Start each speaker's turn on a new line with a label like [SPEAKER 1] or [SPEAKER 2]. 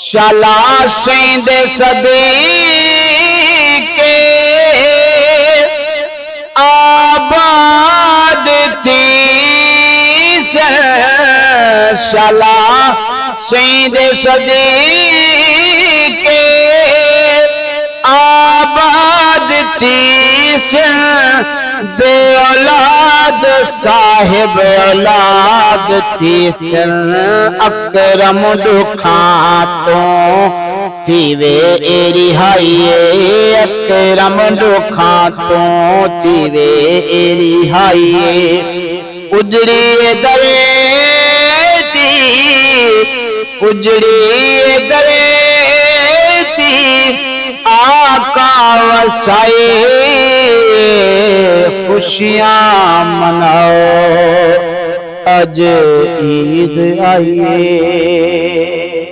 [SPEAKER 1] शाला सेंदे सदीके आबाद थी शाला सेंदे सदीके आबाद थी बे औलाद साहिब औलाद थी अकरम दुखां तो थीवे रिहाइए अकरम दुखां तो थीवे रिहाइए उजड़ी दरे थी उजड़ी दरे थी आका वसाए खुशियां मनाओ अज ईद आइए।